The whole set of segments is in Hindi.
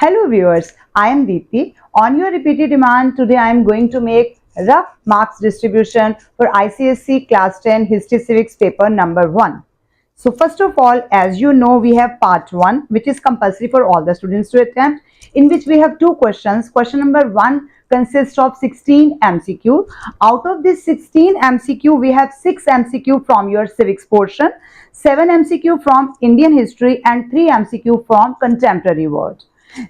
Hello viewers, I am Deepti. On your repeated demand, today I am going to make rough marks distribution for ICSE Class 10 History Civics paper number 1. So first of all, as you know, we have part 1 which is compulsory for all the students to attempt, in which we have 2 questions. Question number 1 consists of 16 MCQ. Out of this 16 MCQ, we have 6 MCQ from your civics portion, 7 MCQ from Indian history and 3 MCQ from contemporary world.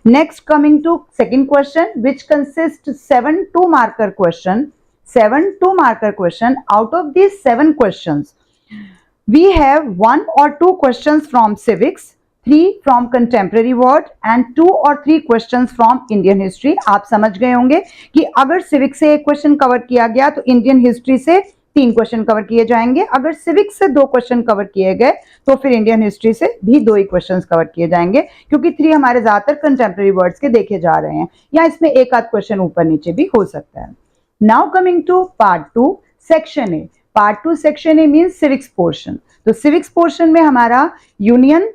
Next, coming to second question, which consists 7 2-marker question. 7 2-marker question. Out of these 7 questions, we have 1 or 2 questions from civics, 3 from contemporary world and 2 or 3 questions from Indian history. आप समझ गए होंगे कि अगर civics से एक क्वेश्चन कवर किया गया तो Indian history से 3 क्वेश्चन कवर किए जाएंगे, अगर सिविक्स से 2 क्वेश्चन कवर किए गए तो फिर इंडियन हिस्ट्री से भी 2 ही क्वेश्चन कवर किए जाएंगे, क्योंकि 3 हमारे ज्यादातर कंटेम्प्रेरी वर्ड्स के देखे जा रहे हैं, या इसमें एक आध क्वेश्चन ऊपर नीचे भी हो सकता है. Now coming to part 2 section A. Part 2 section A means civics portion. तो सिविक्स पोर्शन में हमारा union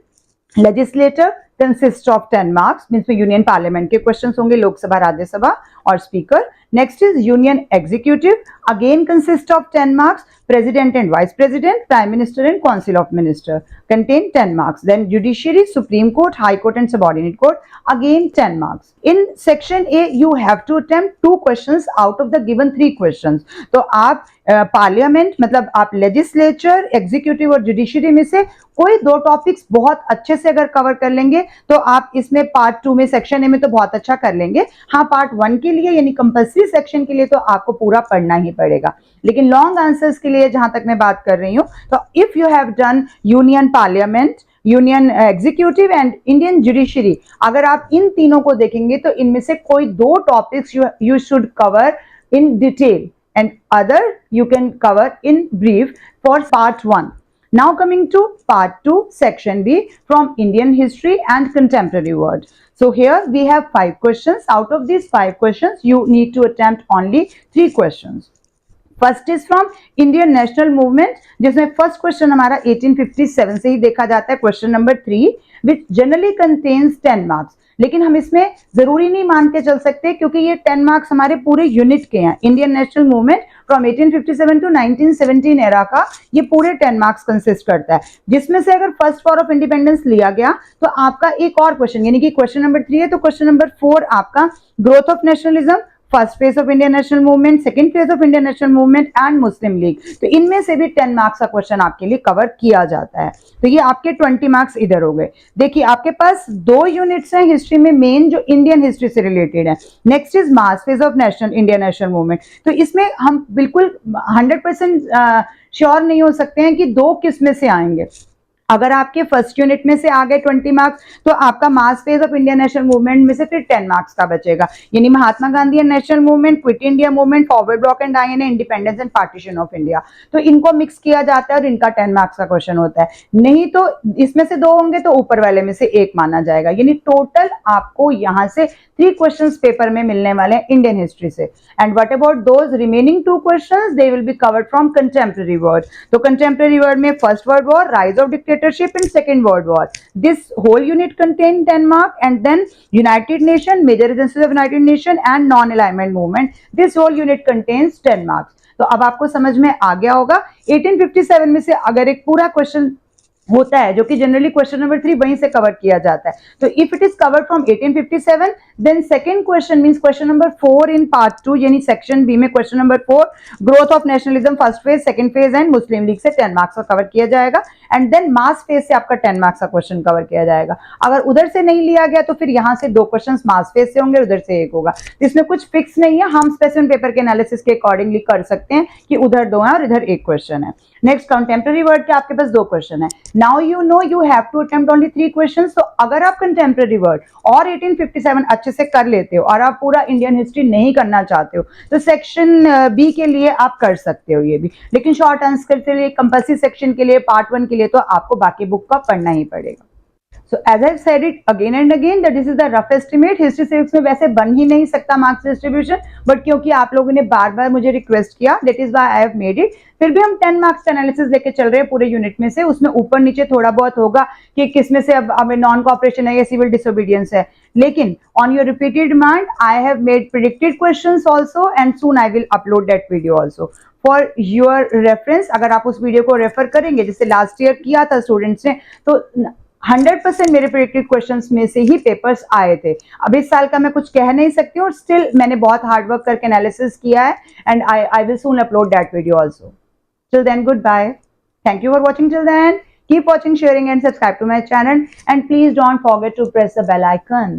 legislator consist of 10 marks, means में यूनियन पार्लियामेंट के क्वेश्चंस होंगे, लोकसभा, राज्यसभा और speaker. Next is union executive, again consist of 10 marks, president and vice president, prime minister and council of minister, contain 10 marks. Then judiciary, supreme court, high court and subordinate court, again 10 marks. In section A you have to attempt 2 questions out of the given 3 questions. तो आप पार्लियामेंट मतलब आप लेजिस्लेचर, एग्जीक्यूटिव और जुडिशरी में से कोई 2 टॉपिक्स बहुत अच्छे से अगर कवर कर लेंगे तो आप इसमें पार्ट 2 में सेक्शन ए में तो बहुत अच्छा कर लेंगे. हाँ, पार्ट 1 के लिए यानी कंपल्सरी सेक्शन के लिए तो आपको पूरा पढ़ना ही पड़ेगा, लेकिन लॉन्ग आंसर्स के लिए जहां तक मैं बात कर रही हूं तो if you have done union parliament, union executive and Indian judiciary, अगर आप इन तीनों को देखेंगे तो इनमें से कोई 2 topics you should cover in detail and other you can cover in brief for part 1. Now coming to part 2 section B from Indian history and contemporary world. So here we have 5 questions. Out of these 5 questions you need to attempt only 3 questions. First is from Indian national movement, जिसमें फर्स्ट क्वेश्चन हमारा 1857 से ही देखा जाता है, question number 3 which generally contains 10 marks. लेकिन हम इसमें जरूरी नहीं मान के चल सकते क्योंकि ये 10 मार्क्स हमारे पूरे यूनिट के हैं. Indian national movement from 1857 to 1917 era का ये पूरे 10 मार्क्स कंसिस्ट करता है, जिसमें से अगर फर्स्ट वॉर ऑफ इंडिपेंडेंस लिया गया तो आपका एक और क्वेश्चन यानी कि क्वेश्चन नंबर 3 है तो क्वेश्चन नंबर 4 आपका growth of nationalism, first phase of Indian national movement, second phase of Indian national movement and Muslim league. तो इनमें से भी 10 मार्क्स का क्वेश्चन आपके लिए कवर किया जाता है. तो ये आपके 20 मार्क्स इधर हो गए. देखिए आपके पास 2 यूनिट्स हैं हिस्ट्री में मेन जो इंडियन हिस्ट्री से रिलेटेड है. Next is mass phase of national Indian national movement. तो इसमें हम बिल्कुल 100% श्योर नहीं हो सकते हैं कि 2 किस में से आएंगे. अगर आपके फर्स्ट यूनिट में से आ गए 20 मार्क्स तो आपका mass phase of Indian national movement में से फिर 10 मार्क्स का बचेगा, यानी Mahatma Gandhi and national movement, quit India movement, forward bloc and INA, independence and partition of India. तो इनको मिक्स किया जाता है और इनका 10 मार्क्स का क्वेश्चन होता है. नहीं तो इसमें से 2 होंगे तो ऊपर वाले में से 1 माना जाएगा, यानी टोटल आपको यहां से 3 क्वेश्चंस पेपर में मिलने वाले हैं इंडियन हिस्ट्री से. And what about those remaining 2 questions, they will be covered from contemporary world. तो कंटेम्प्रेरी वर्ल्ड में first world war, rise of dictatorship and second world war. This whole unit contain 10 mark and then united nation, major agencies of united nation and non alignment movement, this whole unit contains 10 marks. तो अब आपको समझ में आ गया होगा 1857 में से अगर एक पूरा क्वेश्चन होता है जो कि जनरली क्वेश्चन नंबर 3 वहीं से कवर किया जाता है, तो if it is covered from 1857 then second question means question number 4 in part 2 यानी सेक्शन बी में question number 4 growth of nationalism first phase, second phase and Muslim league से 10 मार्क्स का कवर किया जाएगा. एंड देन मास फेज से आपका 10 मार्क्स का क्वेश्चन कवर किया जाएगा. अगर उधर से नहीं लिया गया तो फिर यहां से 2 क्वेश्चन मास फेज से होंगे, उधर से 1 होगा. इसमें कुछ फिक्स नहीं है, हम स्पेसिफिक पेपर के एनालिसिस के अकॉर्डिंगली कर सकते हैं कि उधर 2 है और इधर 1 क्वेश्चन है. नेक्स्ट कंटेम्प्रेरी वर्ड के आपके पास 2 क्वेश्चन है. Now you know you have to attempt only 3 questions. तो अगर आप कंटेम्प्रेरी वर्ड और 1857 अच्छे से कर लेते हो और आप पूरा इंडियन हिस्ट्री नहीं करना चाहते हो तो सेक्शन बी के लिए आप कर सकते हो ये भी, लेकिन शॉर्ट आंसर के लिए कंपल्सरी सेक्शन के लिए पार्ट 1 के लिए तो आपको बाकी बुक का पढ़ना ही पड़ेगा. So as I've said it again and again that this is the rough estimate. History civics में वैसे बन ही नहीं सकता मार्क्स डिस्ट्रीब्यूशन, बट क्योंकि आप लोगों ने बार बार मुझे रिक्वेस्ट किया, that is why I have made it. फिर भी हम 10 मार्क्स एनालिसिस लेके चल रहे हैं पूरे यूनिट में से. उसमें ऊपर नीचे थोड़ा बहुत होगा कि किसमें से अब हमें नॉन कॉपरेशन है या सिविल डिसोबीडियंस है. लेकिन on your repeated demand I have made predicted questions also and soon I will upload that video also for your reference. अगर आप उस वीडियो को रेफर करेंगे जैसे लास्ट ईयर किया था स्टूडेंट्स ने, तो 100% मेरे प्रेडिक्टेड क्वेश्चंस में से ही पेपर्स आए थे. अब इस साल का मैं कुछ कह नहीं सकती और स्टिल मैंने बहुत हार्ड वर्क करके एनालिसिस किया है and I will soon upload that video also. Till then goodbye. Thank you for watching till then. Keep watching, sharing and subscribe to my channel and please don't forget to press the bell icon.